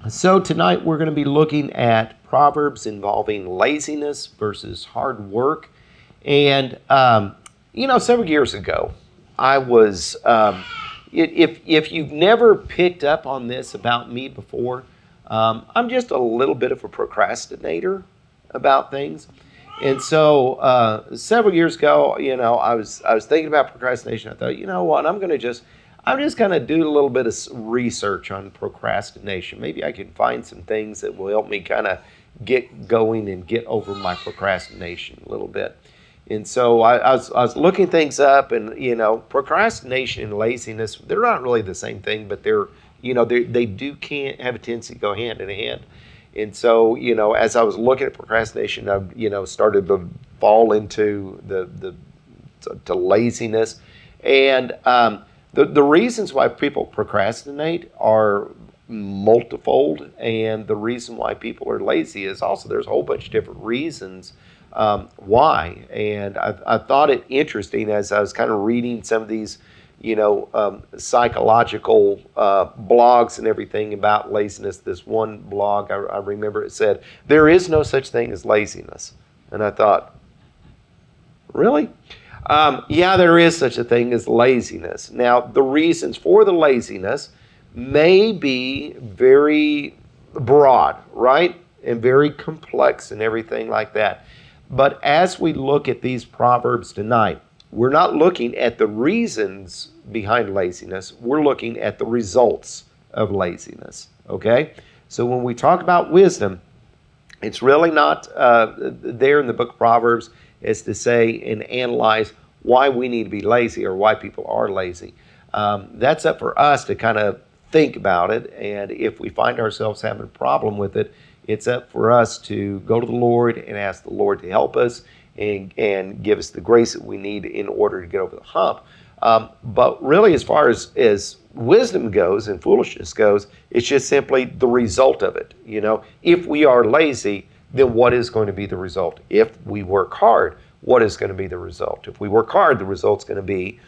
So tonight we're going to be looking at Proverbs involving laziness versus hard work. And, several years ago, I was, if you've never picked up on this about me before, I'm just a little bit of a procrastinator about things. And so several years ago, I was thinking about procrastination. I thought, you know what, I'm just going to do a little bit of research on procrastination. Maybe I can find some things that will help me kind of get going and get over my procrastination a little bit. And so I was looking things up, and procrastination and laziness, they're not really the same thing, but they do can't have a tendency to go hand in hand. And so as I was looking at procrastination, I started to fall into to laziness, and the reasons why people procrastinate are multifold, and the reason why people are lazy is also there's a whole bunch of different reasons why. And I thought it interesting as I was kind of reading some of these, psychological blogs and everything about laziness. This one blog, I remember it said, there is no such thing as laziness. And I thought, really? Yeah, there is such a thing as laziness. Now, the reasons for the laziness may be very broad, right? And very complex and everything like that. But as we look at these Proverbs tonight, we're not looking at the reasons behind laziness. We're looking at the results of laziness, okay? So when we talk about wisdom, it's really not there in the book of Proverbs as to say and analyze why we need to be lazy or why people are lazy. That's up for us to kind of think about it, and if we find ourselves having a problem with it, it's up for us to go to the Lord and ask the Lord to help us and give us the grace that we need in order to get over the hump. But really, as far as wisdom goes and foolishness goes, it's just simply the result of it. If we are lazy, then what is going to be the result? If we work hard, what is going to be the result? If we work hard, the result's going to be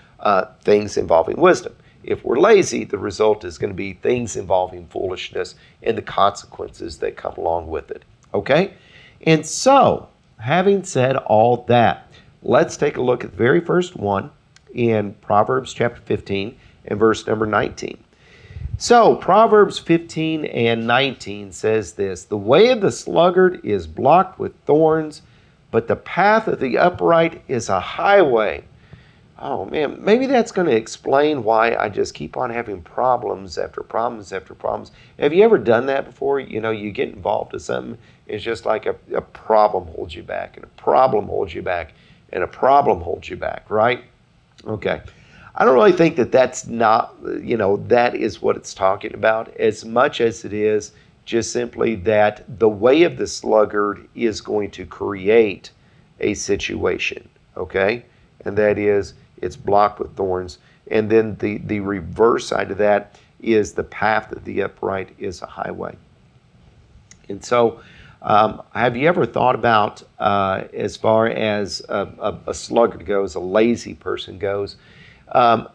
things involving wisdom. If we're lazy, the result is going to be things involving foolishness and the consequences that come along with it. Okay? And so, having said all that, let's take a look at the very first one in Proverbs chapter 15 and verse number 19. So, Proverbs 15 and 19 says this, "The way of the sluggard is blocked with thorns, but the path of the upright is a highway." Oh man, maybe that's going to explain why I just keep on having problems after problems after problems. Have you ever done that before? You get involved in something, it's just like a problem holds you back, and a problem holds you back, and a problem holds you back, right? Okay. I don't really think that's not, that is what it's talking about, as much as it is just simply that the way of the sluggard is going to create a situation, okay? And that is, it's blocked with thorns. And then the reverse side of that is the path of the upright is a highway. And so, have you ever thought about, as far as a sluggard goes, a lazy person goes,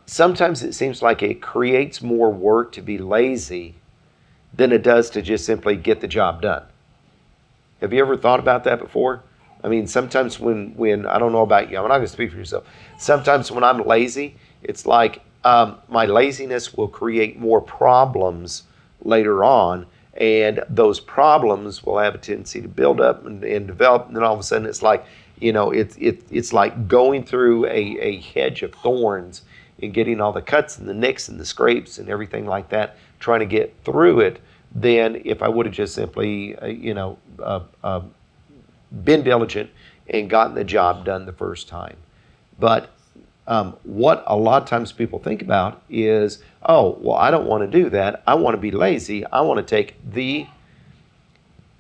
sometimes it seems like it creates more work to be lazy than it does to just simply get the job done. Have you ever thought about that before? I mean, sometimes when I don't know about you, I'm not going to speak for yourself. Sometimes when I'm lazy, it's like my laziness will create more problems later on, and those problems will have a tendency to build up and develop, and then all of a sudden it's like, it's like going through a hedge of thorns and getting all the cuts and the nicks and the scrapes and everything like that, trying to get through it, than if I would have just simply, been diligent and gotten the job done the first time. But what a lot of times people think about is, oh, well, I don't want to do that. I want to be lazy. I want to take the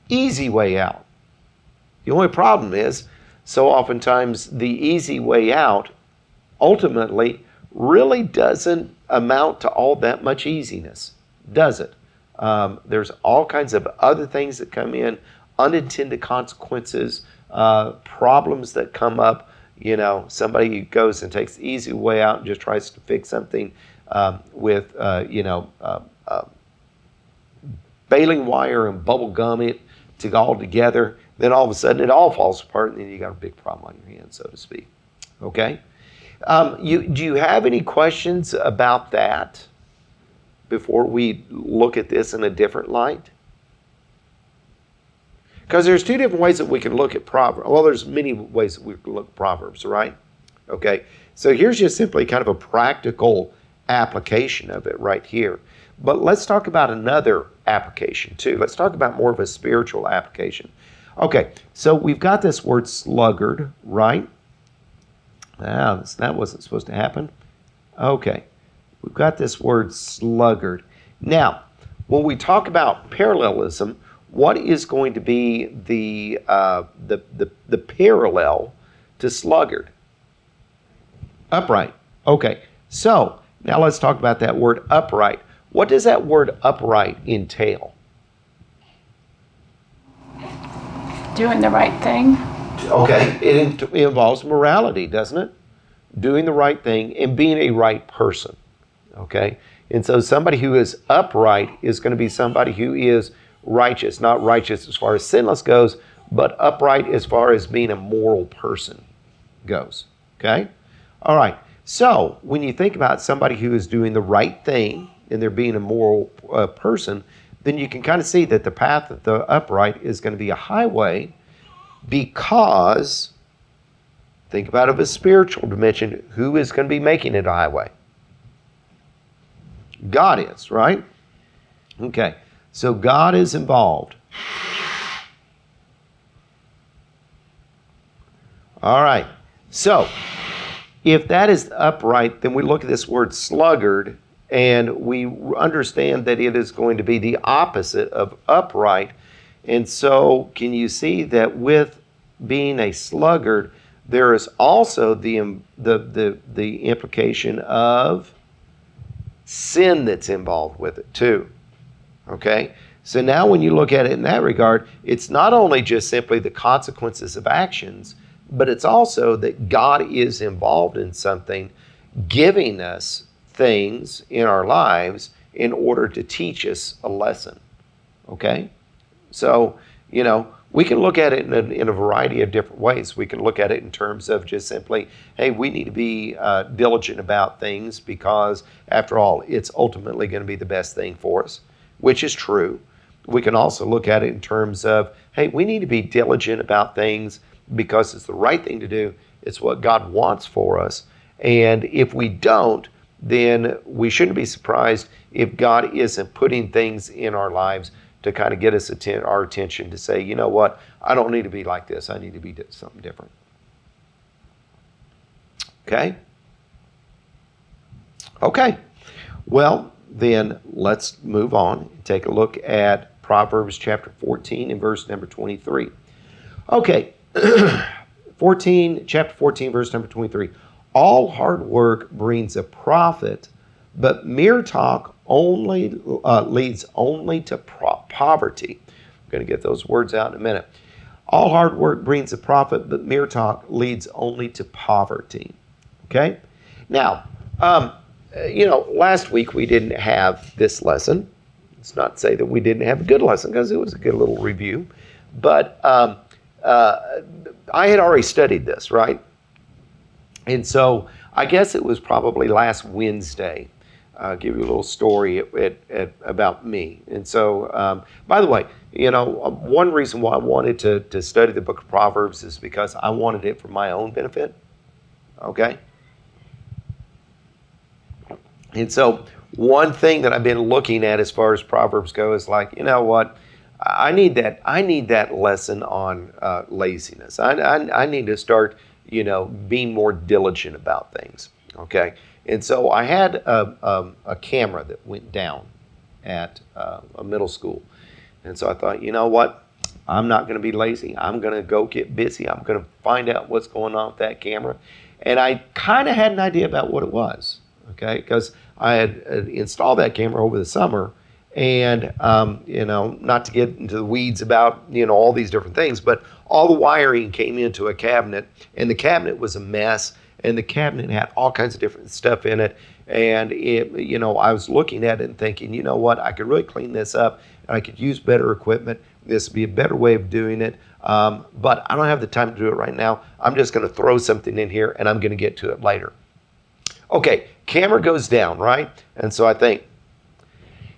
easy way out. The only problem is, so oftentimes the easy way out ultimately really doesn't amount to all that much easiness, does it? There's all kinds of other things that come in, unintended consequences, problems that come up. Somebody who goes and takes the easy way out and just tries to fix something with, baling wire and bubble gum it to all together, then all of a sudden it all falls apart, and then you got a big problem on your hands, so to speak. Okay? Do you have any questions about that before we look at this in a different light? Because there's two different ways that we can look at Proverbs. Well, there's many ways that we can look at Proverbs, right? Okay, so here's just simply kind of a practical application of it right here. But let's talk about another application too. Let's talk about more of a spiritual application. Okay, so we've got this word sluggard, right? That wasn't supposed to happen. Okay, we've got this word sluggard. Now, when we talk about parallelism, what is going to be the parallel to sluggard? Upright. Okay, so now let's talk about that word upright. What does that word upright entail? Doing the right thing. Okay, it involves morality, doesn't it? Doing the right thing and being a right person. Okay, and so somebody who is upright is going to be somebody who is righteous, not righteous as far as sinless goes, but upright as far as being a moral person goes. Okay? All right. So when you think about somebody who is doing the right thing and they're being a moral person, then you can kind of see that the path of the upright is going to be a highway, because think about it of a spiritual dimension. Who is going to be making it a highway? God is, right? Okay. So God is involved. All right. So if that is upright, then we look at this word sluggard, and we understand that it is going to be the opposite of upright. And so can you see that with being a sluggard, there is also the implication of sin that's involved with it too. Okay? So now when you look at it in that regard, it's not only just simply the consequences of actions, but it's also that God is involved in something, giving us things in our lives in order to teach us a lesson. Okay? So, we can look at it in a variety of different ways. We can look at it in terms of just simply, hey, we need to be diligent about things because, after all, it's ultimately going to be the best thing for us, which is true. We can also look at it in terms of, hey, we need to be diligent about things because it's the right thing to do. It's what God wants for us. And if we don't, then we shouldn't be surprised if God isn't putting things in our lives to kind of get us our attention to say, you know what, I don't need to be like this. I need to be something different. Okay? Okay. Well, then let's move on and take a look at Proverbs chapter 14 and verse number 23. Okay. Chapter 14, verse number 23. All hard work brings a profit, but mere talk only leads only to poverty. I'm going to get those words out in a minute. All hard work brings a profit, but mere talk leads only to poverty. Okay? Now, last week we didn't have this lesson. It's not to say that we didn't have a good lesson, because it was a good little review. But I had already studied this, right? And so I guess it was probably last Wednesday. I'll give you a little story about me. And so, by the way, one reason why I wanted to study the book of Proverbs is because I wanted it for my own benefit. Okay? And so one thing that I've been looking at as far as Proverbs go is like, you know what? I need that lesson on laziness. I need to start, being more diligent about things. Okay? And so I had a camera that went down at a middle school. And so I thought, you know what? I'm not going to be lazy. I'm going to go get busy. I'm going to find out what's going on with that camera. And I kind of had an idea about what it was, okay? Because I had installed that camera over the summer. And, not to get into the weeds about, all these different things, but all the wiring came into a cabinet, and the cabinet was a mess. And the cabinet had all kinds of different stuff in it. And I was looking at it and thinking, you know what, I could really clean this up and I could use better equipment. This would be a better way of doing it. But I don't have the time to do it right now. I'm just going to throw something in here and I'm going to get to it later. Okay, camera goes down, right? And so I think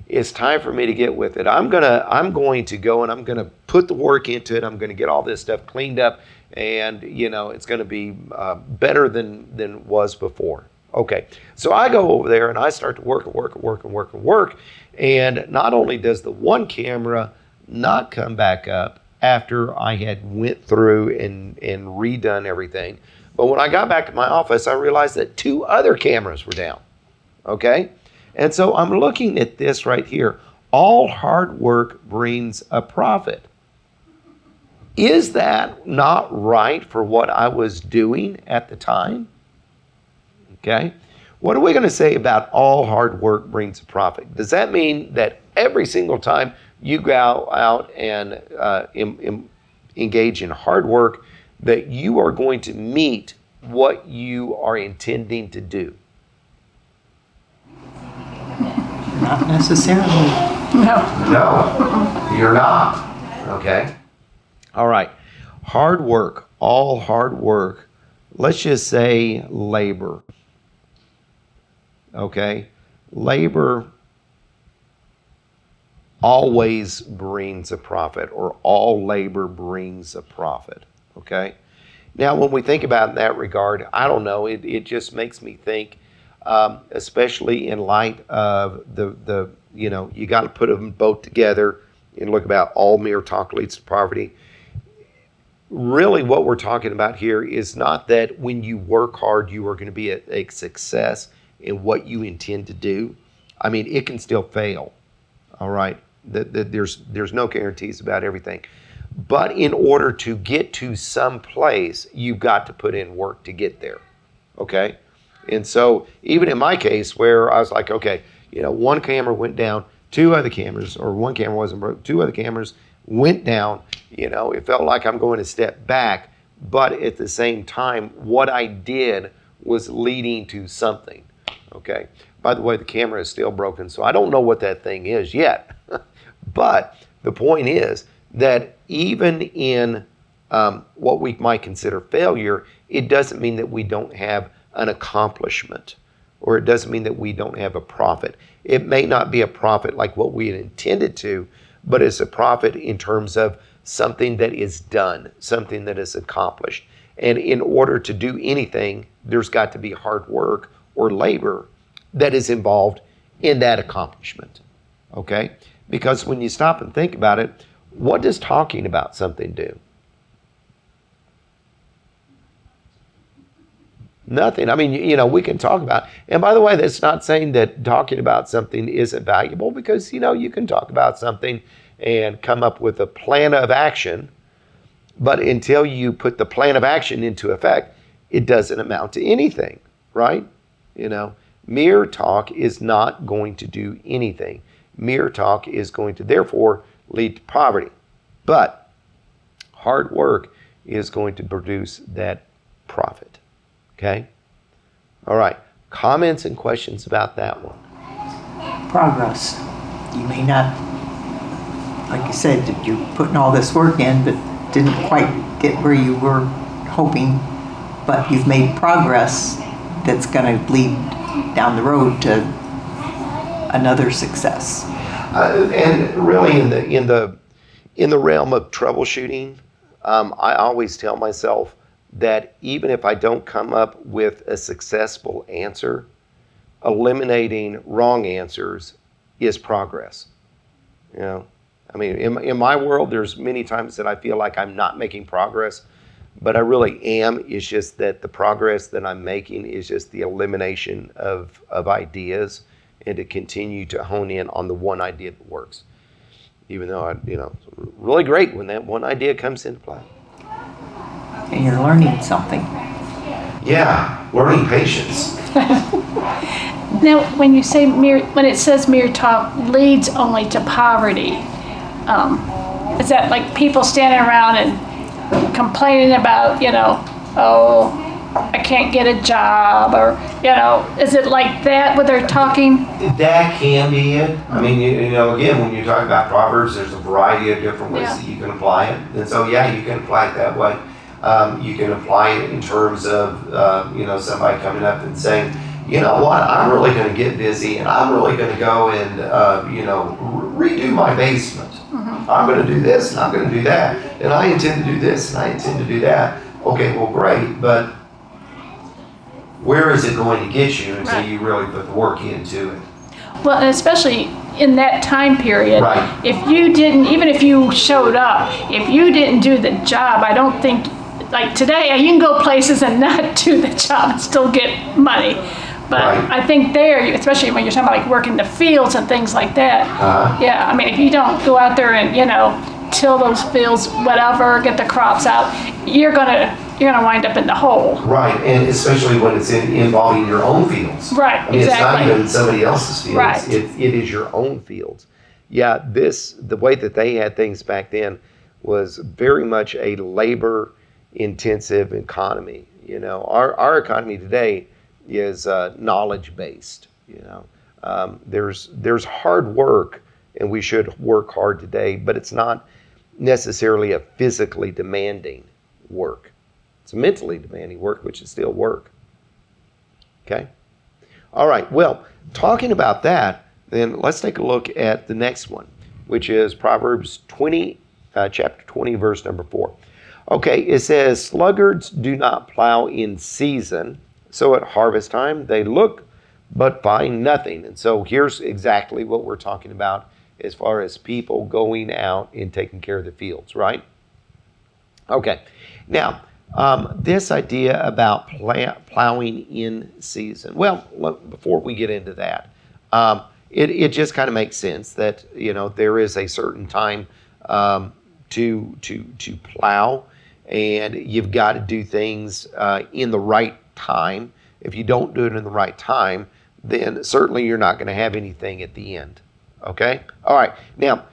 it's time for me to get with it. I'm going to go and I'm going to put the work into it. I'm going to get all this stuff cleaned up, and it's going to be better than it was before. Okay, so I go over there and I start to work. And not only does the one camera not come back up after I had went through and redone everything, but when I got back to my office, I realized that 2 other cameras were down. Okay, and so I'm looking at this right here. All hard work brings a profit. Is that not right for what I was doing at the time? Okay. What are we going to say about all hard work brings a profit? Does that mean that every single time you go out and engage in hard work, that you are going to meet what you are intending to do? Not necessarily. No, you're not. Okay. All right. Hard work, all hard work. Let's just say labor. Okay, labor always brings a profit, or all labor brings a profit. Okay, now when we think about it in that regard, I don't know, it just makes me think, especially in light of the you got to put them both together and look about all mere talk leads to poverty. Really what we're talking about here is not that when you work hard you are going to be a success in what you intend to do. I mean, it can still fail, all right? There's no guarantees about everything. But in order to get to some place, you've got to put in work to get there, okay? And so even in my case where I was like, okay, one camera went down, 2 other cameras, or one camera wasn't broke, 2 other cameras went down, it felt like I'm going to step back, but at the same time, what I did was leading to something. Okay. By the way, the camera is still broken, so I don't know what that thing is yet. But the point is that even in what we might consider failure, it doesn't mean that we don't have an accomplishment, or it doesn't mean that we don't have a profit. It may not be a profit like what we had intended to, but it's a profit in terms of something that is done, something that is accomplished. And in order to do anything, there's got to be hard work or labor that is involved in that accomplishment, okay? Because when you stop and think about it, what does talking about something do? Nothing. I mean, we can talk about, and by the way, that's not saying that talking about something isn't valuable, because, you can talk about something and come up with a plan of action, but until you put the plan of action into effect, it doesn't amount to anything, right? Mere talk is not going to do anything. Mere talk is going to therefore lead to poverty. But hard work is going to produce that profit. Okay? All right. Comments and questions about that one? Progress. You may not, like you said, that you're putting all this work in, but didn't quite get where you were hoping, but you've made progress that's going to lead down the road to another success. And really, in the realm of troubleshooting, I always tell myself that even if I don't come up with a successful answer, eliminating wrong answers is progress. I mean, in my world, there's many times that I feel like I'm not making progress, but I really am. It's just that the progress that I'm making is just the elimination of ideas, and to continue to hone in on the one idea that works. Even though it's really great when that one idea comes into play. And you're learning something. Yeah, learning patience. Now, when you say when it says mere talk leads only to poverty, is that like people standing around and complaining about, I can't get a job, or, is it like that when they're talking? That can be it. I mean, again, when you're talking about Proverbs, there's a variety of different ways Yeah. that you can apply it. And so, yeah, you can apply it that way. You can apply it in terms of, somebody coming up and saying, you know what, I'm really going to get busy and I'm really going to go and, redo my basement. I'm going to do this and I'm going to do that. And I intend to do this and I intend to do that. Okay, well, great, but where is it going to get you until Right. you really put the work into it? Well, and especially in that time period, Right. if you didn't, even if you showed up, if you didn't do the job, I don't think, like today, you can go places and not do the job and still get money. But Right. I think there, especially when you're talking about like working the fields and things like that, yeah, I mean, if you don't go out there and, till those fields, whatever, get the crops out, you're gonna wind up in the hole. Right, and especially when it's involving your own fields. Right, I mean, it's not exactly. even somebody else's fields. Right. It is your own fields. Yeah, the way that they had things back then was very much a labor-intensive economy. Our economy today is knowledge-based. There's hard work, and we should work hard today, but it's not necessarily a physically demanding work. It's a mentally demanding work, which is still work. Okay? All right, well, talking about that, then let's take a look at the next one, which is Proverbs 20, chapter 20, verse number 4. Okay, it says, sluggards do not plow in season, so at harvest time they look but find nothing. And so here's exactly what we're talking about as far as people going out and taking care of the fields, right? Okay, now, this idea about plowing in season. Well, before we get into that, it just kind of makes sense that there is a certain time to plow, and you've got to do things in the right time. If you don't do it in the right time, then certainly you're not going to have anything at the end. Okay. All right. Now,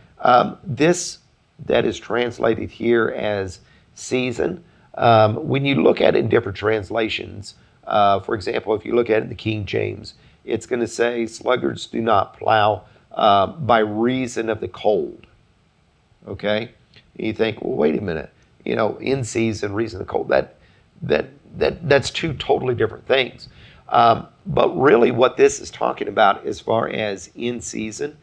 this that is translated here as season. When you look at it in different translations, for example, if you look at it in the King James, it's going to say, sluggards do not plow by reason of the cold. Okay? And you think, well, wait a minute. In season, reason of the cold. That's two totally different things. But really what this is talking about as far as in season,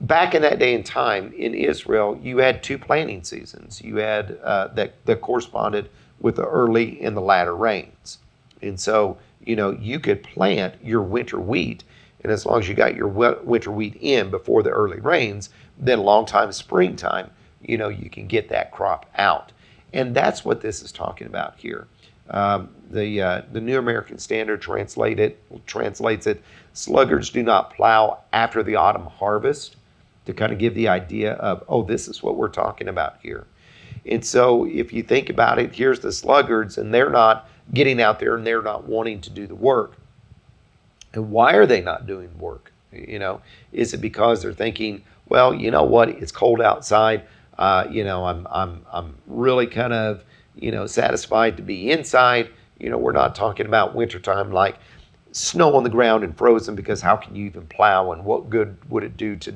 back in that day and time in Israel, you had two planting seasons. You had that corresponded with the early and the latter rains. And so, you could plant your winter wheat, and as long as you got your winter wheat in before the early rains, then long time springtime, you can get that crop out. And that's what this is talking about here. The New American Standard translates it, sluggards do not plow after the autumn harvest, to kind of give the idea of, oh, this is what we're talking about here. And so if you think about it, here's the sluggards, and they're not getting out there and they're not wanting to do the work. And why are they not doing work? Is it because they're thinking, well, you know what, it's cold outside. I'm really kind of, satisfied to be inside. We're not talking about wintertime like snow on the ground and frozen, because how can you even plow, and what good would it do to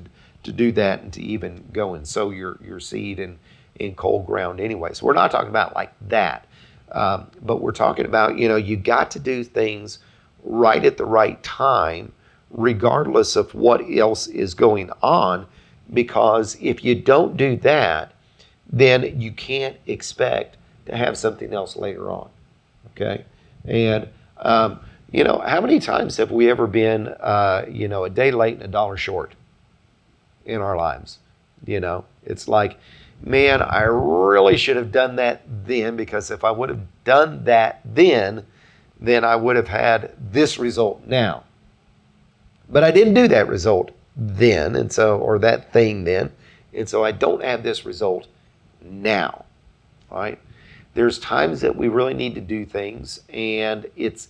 do that and to even go and sow your seed in cold ground anyway. So we're not talking about like that. But we're talking about, you got to do things right at the right time, regardless of what else is going on, because if you don't do that, then you can't expect to have something else later on. Okay? And, how many times have we ever been, a day late and a dollar short in our lives? It's like, man, I really should have done that then, because if I would have done that then I would have had this result now. But I didn't do that result then, and so, or that thing then, and so I don't have this result now. All right? There's times that we really need to do things, and it's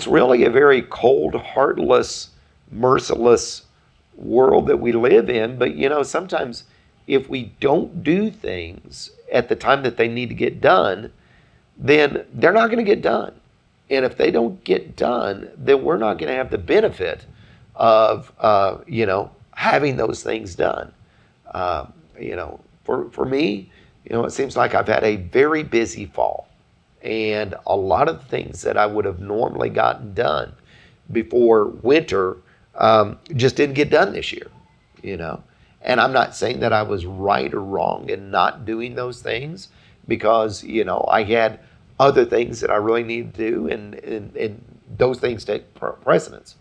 really a very cold, heartless, merciless world that we live in. But sometimes if we don't do things at the time that they need to get done, then they're not going to get done. And if they don't get done, then we're not going to have the benefit of, having those things done. For me, it seems like I've had a very busy fall. And a lot of the things that I would have normally gotten done before winter just didn't get done this year, And I'm not saying that I was right or wrong in not doing those things because, I had other things that I really needed to do and those things take precedence.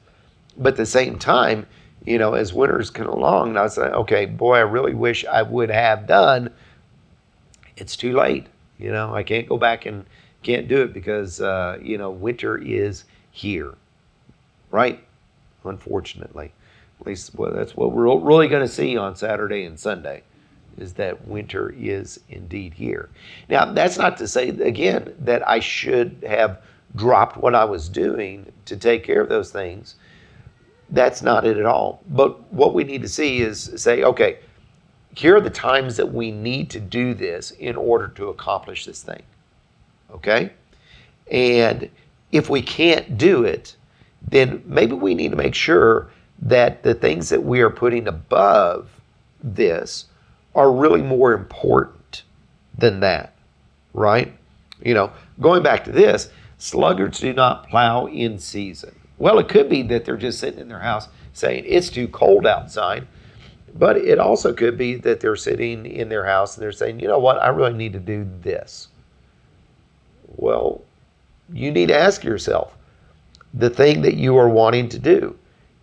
But at the same time, as winters come along, and I was like, okay, boy, I really wish I would have done. It's too late. I can't go back and can't do it because, winter is here, right? Unfortunately. At least that's what we're really going to see on Saturday and Sunday, is that winter is indeed here. Now, that's not to say, again, that I should have dropped what I was doing to take care of those things. That's not it at all. But what we need to see is say, okay, here are the times that we need to do this in order to accomplish this thing. Okay? And if we can't do it, then maybe we need to make sure that the things that we are putting above this are really more important than that, right? Going back to this, sluggards do not plow in season. Well, it could be that they're just sitting in their house saying it's too cold outside, but it also could be that they're sitting in their house and they're saying, you know what, I really need to do this. Well, you need to ask yourself, the thing that you are wanting to do,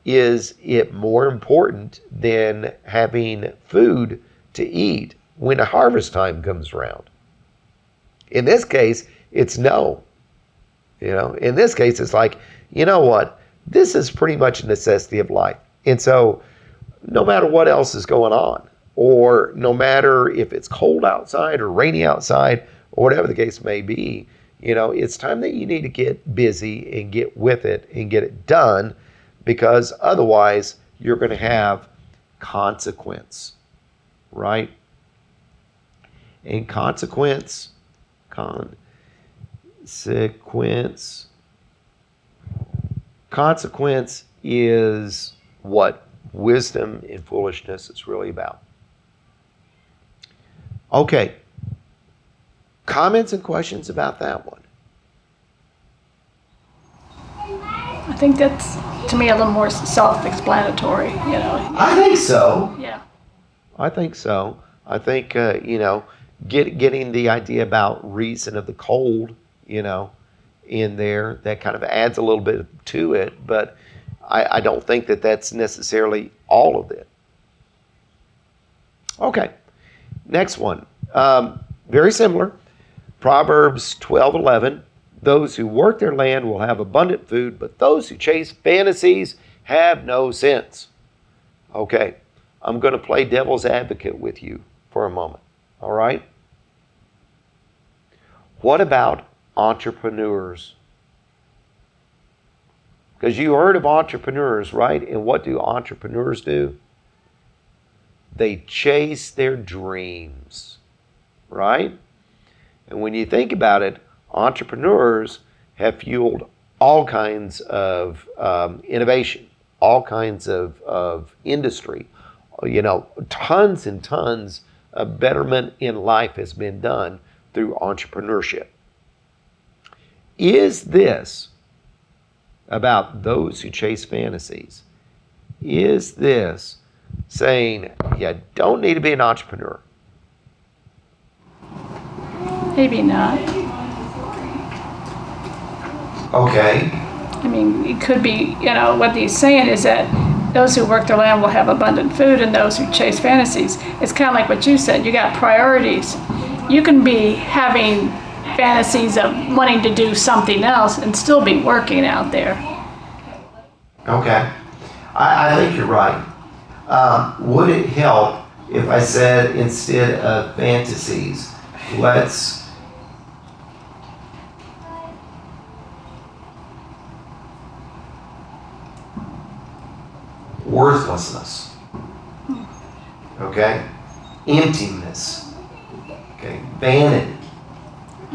is it more important than having food to eat when a harvest time comes around? In this case, it's no. In this case, it's like, you know what? This is pretty much a necessity of life. And so no matter what else is going on, or no matter if it's cold outside or rainy outside, or whatever the case may be, it's time that you need to get busy and get with it and get it done, because otherwise you're going to have consequence, right? And consequence is what wisdom and foolishness is really about. Okay. Comments and questions about that one? I think that's, to me, a little more self-explanatory, I think so. Yeah. I think so. I think, getting the idea about reason of the cold, in there, that kind of adds a little bit to it, but I don't think that that's necessarily all of it. Okay, next one. Very similar. Proverbs 12:11. Those who work their land will have abundant food, but those who chase fantasies have no sense. Okay, I'm going to play devil's advocate with you for a moment. All right? What about entrepreneurs? Because you heard of entrepreneurs, right? And what do entrepreneurs do? They chase their dreams, right? And when you think about it, entrepreneurs have fueled all kinds of innovation, all kinds of industry. Tons and tons of betterment in life has been done through entrepreneurship. Is this about those who chase fantasies? Is this saying you don't need to be an entrepreneur? Maybe not. Okay. I mean, it could be, what he's saying is that those who work their land will have abundant food, and those who chase fantasies. It's kind of like what you said. You got priorities. You can be having fantasies of wanting to do something else and still be working out there. Okay. I think you're right. Would it help if I said, instead of fantasies, let's worthlessness, okay, emptiness, okay, vanity,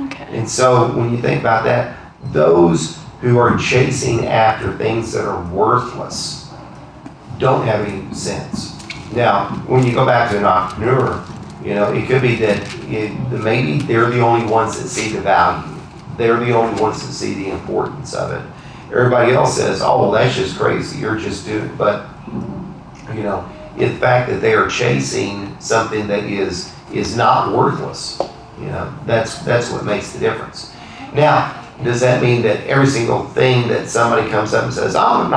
Okay. and And so when you think about that, those who are chasing after things that are worthless don't have any sense. Now, when you go back to an entrepreneur, it could be that maybe they're the only ones that see the value. They're the only ones that see the importance of it. Everybody else says, oh, well, that's just crazy. You're just doing it. But, in fact that they are chasing something that is not worthless, that's what makes the difference. Now, does that mean that every single thing that somebody comes up and says, I'm an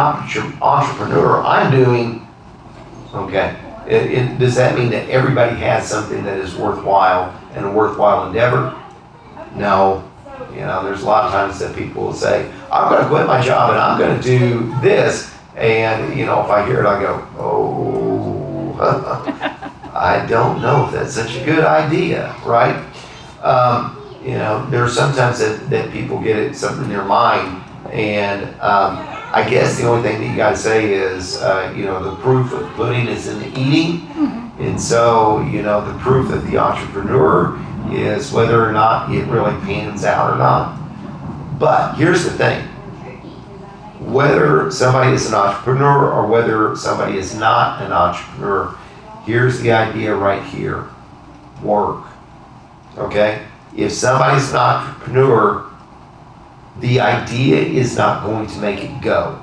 entrepreneur, I'm doing, okay, does that mean that everybody has something that is worthwhile and a worthwhile endeavor? No. There's a lot of times that people will say, I'm going to quit my job and I'm going to do this. And, if I hear it, I go, oh, I don't know if that's such a good idea, right? There's sometimes that people get something in their mind. And I guess the only thing that you got to say is, the proof of the pudding is in the eating. Mm-hmm. And so, the proof of the entrepreneur is whether or not it really pans out or not. But here's the thing. Whether somebody is an entrepreneur or whether somebody is not an entrepreneur, here's the idea right here. Work. Okay? If somebody's an entrepreneur, the idea is not going to make it go.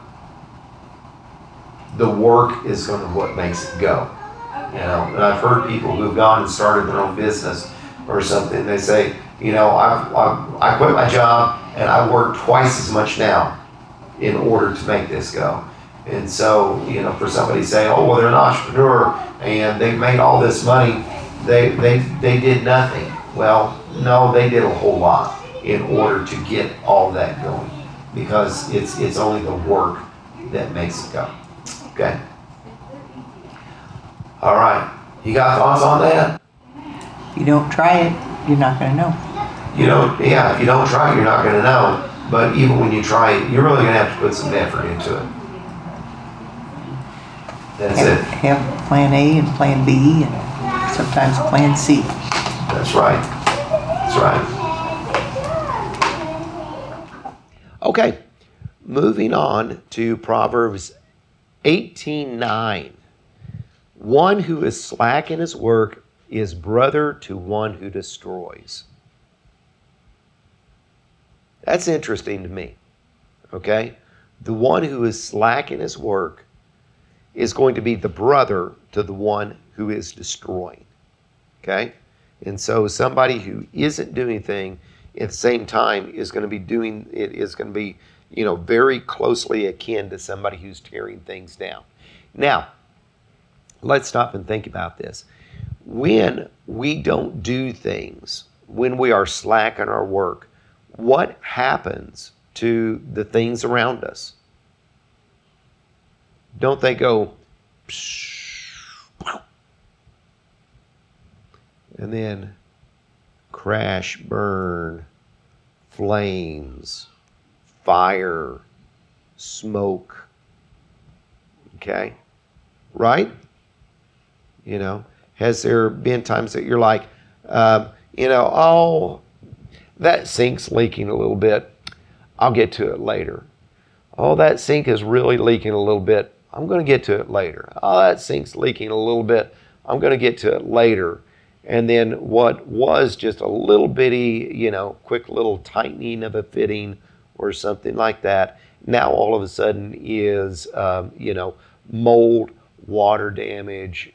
The work is going to what makes it go. And I've heard people who've gone and started their own business or something. They say, I quit my job and I work twice as much now in order to make this go. And so, for somebody to say, oh, well, they're an entrepreneur and they've made all this money, they did nothing. Well, no, they did a whole lot in order to get all that going, because it's only the work that makes it go. Okay? All right. You got thoughts on that? If you don't try it, you're not going to know. If you don't try it, you're not going to know. But even when you try it, you're really going to have to put some effort into it. That's it. Have plan A and plan B and sometimes plan C. That's right. That's right. Okay. Moving on to Proverbs 18:9. One who is slack in his work is brother to one who destroys. That's interesting to me, okay? The one who is slack in his work is going to be the brother to the one who is destroying, okay? And so somebody who isn't doing anything at the same time is going to be doing, it is going to be, very closely akin to somebody who's tearing things down. Now, let's stop and think about this. When we don't do things, when we are slack in our work, what happens to the things around us? Don't they go, and then crash, burn, flames, fire, smoke, okay? Right? Has there been times that you're like, oh, that sink's leaking a little bit. I'll get to it later. Oh, that sink is really leaking a little bit. I'm going to get to it later. Oh, that sink's leaking a little bit. I'm going to get to it later. And then what was just a little bitty, quick little tightening of a fitting or something like that, now all of a sudden is, mold, water damage,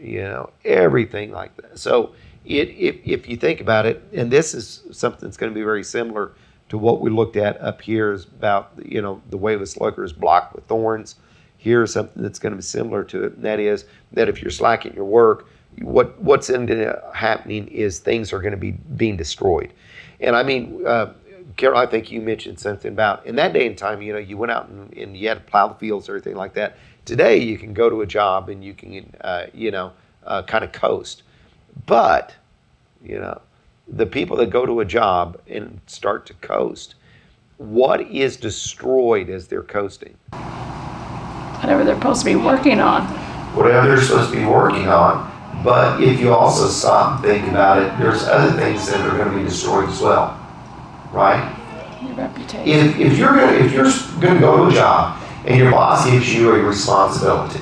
everything like that. So if you think about it, and this is something that's going to be very similar to what we looked at up here is about, the way of a slugger is blocked with thorns. Here's something that's going to be similar to it, and that is that if you're slack in your work, what's ended up happening is things are going to be being destroyed. And I mean, Carol, I think you mentioned something about, in that day and time, you went out and you had to plow the fields or everything like that. Today, you can go to a job and you can, kind of coast. But, the people that go to a job and start to coast, what is destroyed as they're coasting? Whatever they're supposed to be working on. Whatever they're supposed to be working on. But if you also stop and think about it, there's other things that are going to be destroyed as well. right? Your reputation. If you're gonna go to a job and your boss gives you a responsibility,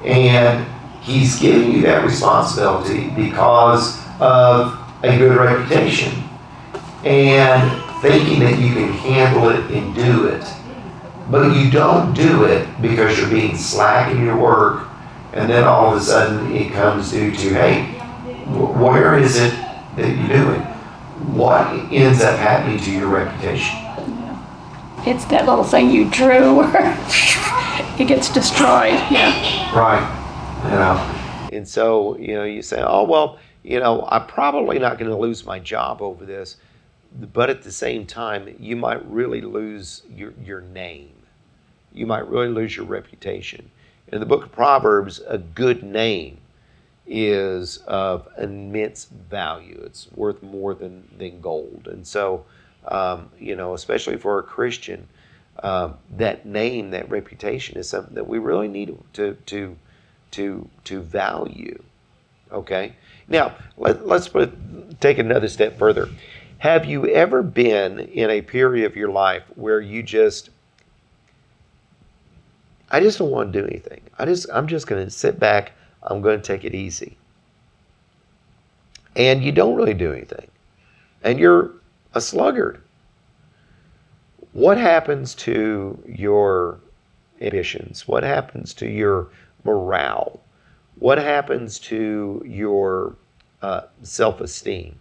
and he's giving you that responsibility because of a good reputation and thinking that you can handle it and do it, but you don't do it because you're being slack in your work, and then all of a sudden it comes due to, hey, where is it that you're doing? What ends up happening to your reputation? It's that little thing you drew where it gets destroyed. Yeah. Right. You know. And so, you say, oh, well, I'm probably not going to lose my job over this. But at the same time, you might really lose your name. You might really lose your reputation. In the book of Proverbs, a good name is of immense value. It's worth more than gold. And so, especially for a Christian, that name, that reputation is something that we really need to value. Okay? Now, let's take another step further. Have you ever been in a period of your life where I just don't want to do anything. I'm just going to sit back. I'm going to take it easy. And you don't really do anything. And you're a sluggard. What happens to your ambitions? What happens to your morale? What happens to your self-esteem?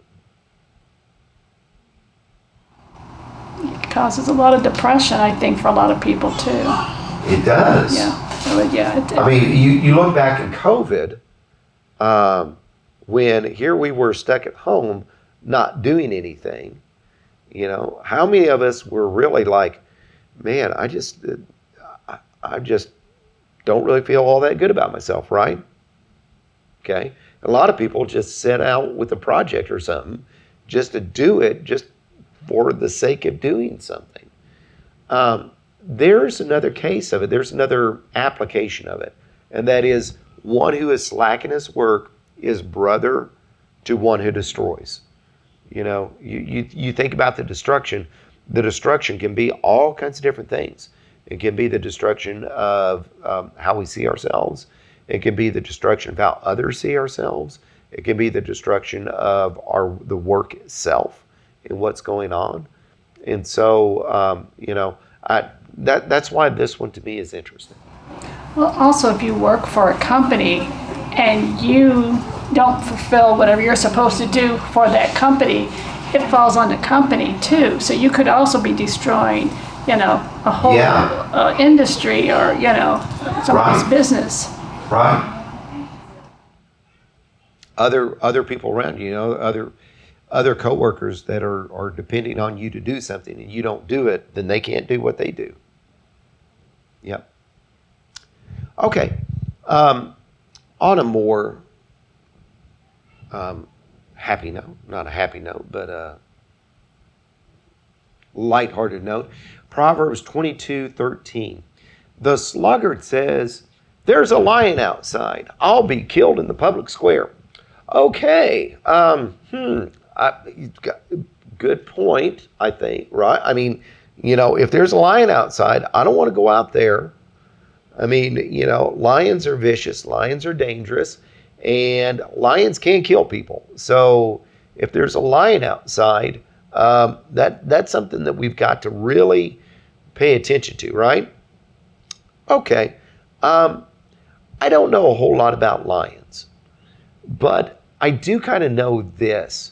It causes a lot of depression, I think, for a lot of people too. It does. Yeah. I mean, you look back in COVID, when here we were stuck at home, not doing anything. How many of us were really like, man, I just don't really feel all that good about myself, right? Okay. A lot of people just set out with a project or something just to do it, just for the sake of doing something. There's another case of it. There's another application of it. And that is, one who is slack in his work is brother to one who destroys. You think about the destruction. The destruction can be all kinds of different things. It can be the destruction of how we see ourselves. It can be the destruction of how others see ourselves. It can be the destruction of the work itself and what's going on. And so, that's why this one to me is interesting. Well, also, if you work for a company and you don't fulfill whatever you're supposed to do for that company, it falls on the company too. So you could also be destroying, a whole industry or, somebody's business. Right. Other people around you, other coworkers that are depending on you to do something and you don't do it, then they can't do what they do. Yep. Okay. On a more happy note, not a happy note, but a lighthearted note, Proverbs 22:13. The sluggard says, "There's a lion outside. I'll be killed in the public square." Okay. Good point, I think, right? I mean, if there's a lion outside, I don't want to go out there. I mean, lions are vicious, lions are dangerous, and lions can kill people. So if there's a lion outside, that's something that we've got to really pay attention to, right? Okay. I don't know a whole lot about lions, but I do kind of know this.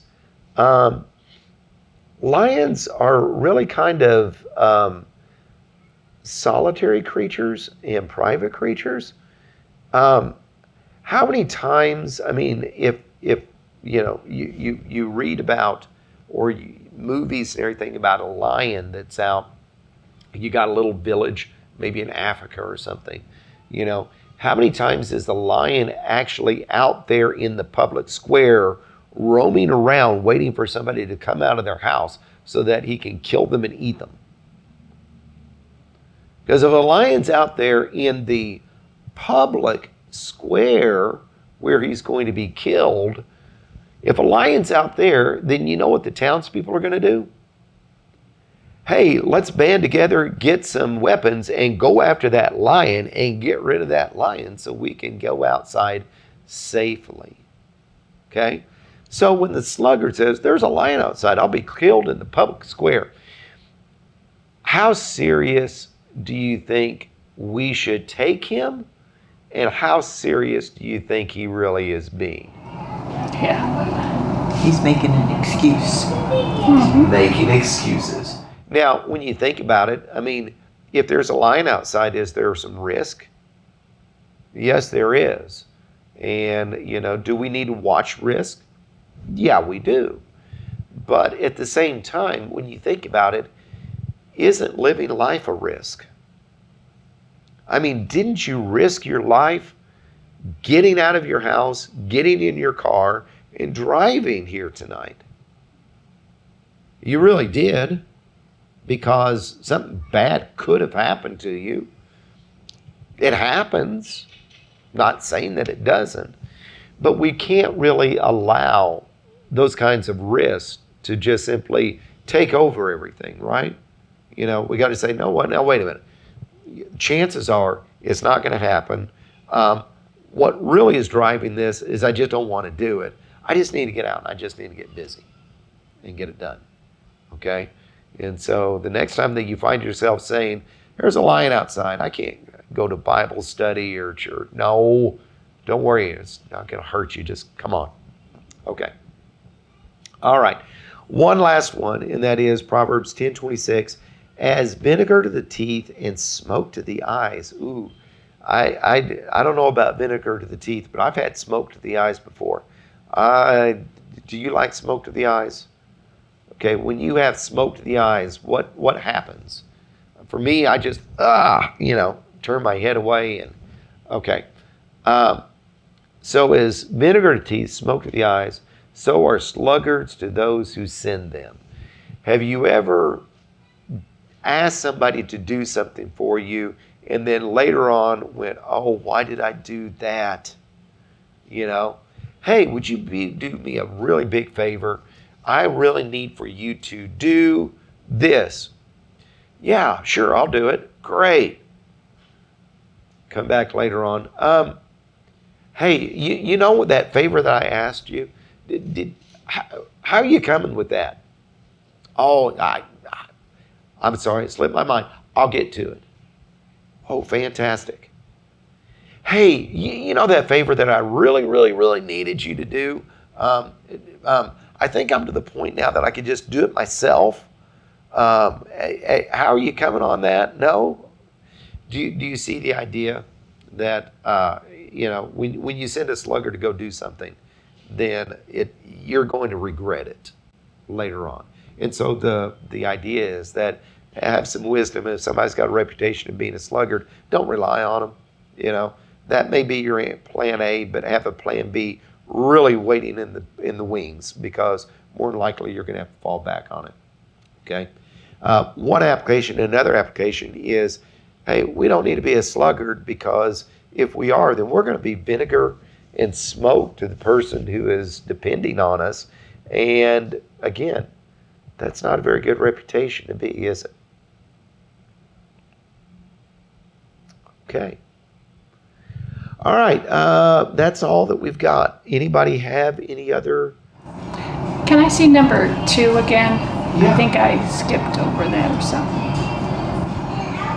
Lions are really kind of solitary creatures and private creatures. How many times, I mean, if you read about or movies and everything about a lion that's out, you got a little village, maybe in Africa or something, how many times is the lion actually out there in the public square roaming around waiting for somebody to come out of their house so that he can kill them and eat them? Because if a lion's out there in the public square where he's going to be killed, if a lion's out there, then you know what the townspeople are going to do? hey, let's band together, get some weapons, and go after that lion and get rid of that lion so we can go outside safely. Okay? So when the sluggard says, there's a lion outside, I'll be killed in the public square, how serious do you think we should take him? And how serious do you think he really is being? Yeah. He's making an excuse. Making excuses. Now, when you think about it, I mean, if there's a lion outside, is there some risk? Yes, there is. And, do we need to watch risk? Yeah, we do. But at the same time, when you think about it, isn't living life a risk? I mean, didn't you risk your life getting out of your house, getting in your car, and driving here tonight? You really did, because something bad could have happened to you. It happens. Not saying that it doesn't, but we can't really allow those kinds of risks to just simply take over everything, right? We got to say, no, what? Now, wait a minute. Chances are it's not going to happen. What really is driving this is I just don't want to do it. I just need to get out. I just need to get busy and get it done. Okay? And so the next time that you find yourself saying, there's a lion outside, I can't go to Bible study or church. No, don't worry. It's not going to hurt you. Just come on. Okay. All right. One last one, and that is Proverbs 10:26. As vinegar to the teeth and smoke to the eyes. Ooh, I don't know about vinegar to the teeth, but I've had smoke to the eyes before. Do you like smoke to the eyes? Okay, when you have smoke to the eyes, what happens? For me, I just, turn my head away and, okay. So as vinegar to teeth, smoke to the eyes, so are sluggards to those who send them. Have you ever asked somebody to do something for you and then later on went, oh, why did I do that? Hey, would you do me a really big favor? I really need for you to do this. Yeah, sure, I'll do it. Great. Come back later on. Hey, you know that favor that I asked you? How are you coming with that? Oh, I'm sorry, it slipped my mind. I'll get to it. Oh, fantastic. Hey, you know that favor that I really, really, really needed you to do? I think I'm to the point now that I could just do it myself. How are you coming on that? No? Do you see the idea that, when you send a sluggard to go do something, then you're going to regret it later on. And so the idea is that have some wisdom. If somebody's got a reputation of being a sluggard, don't rely on them. That may be your plan A, but have a plan B really waiting in the wings, because more than likely you're going to have to fall back on it. Okay. One application, another application is, hey, we don't need to be a sluggard, because if we are, then we're going to be vinegar and smoke to the person who is depending on us. And again, that's not a very good reputation to be, is it? Okay. All right. That's all that we've got. Anybody have any other? Can I see number 2 again? Yeah. I think I skipped over that or something.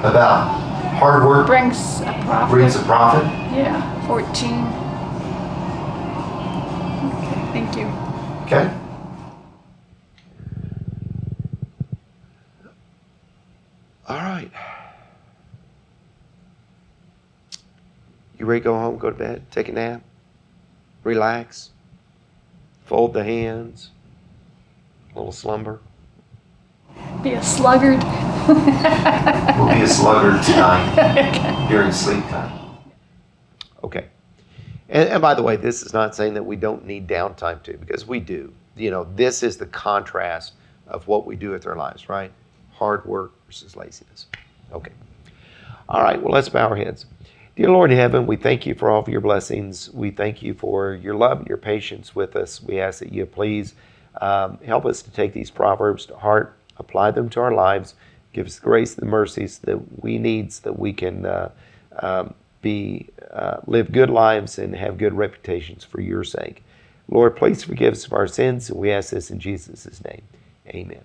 About hard work Brings a profit. brings a profit? Yeah, 14. Okay, thank you. Okay. All right. You ready to go home, go to bed, take a nap, relax, fold the hands, a little slumber? Be a sluggard. We'll be a sluggard tonight during sleep time. Okay. And by the way, this is not saying that we don't need downtime too, because we do. This is the contrast of what we do with our lives, right? Hard work versus laziness. Okay. All right, well, let's bow our heads. Dear Lord in heaven, we thank you for all of your blessings. We thank you for your love and your patience with us. We ask that you please help us to take these Proverbs to heart. apply them to our lives. Give us the grace and the mercies that we need so that we can live good lives and have good reputations for your sake. Lord, please forgive us of our sins, and we ask this in Jesus' name. Amen.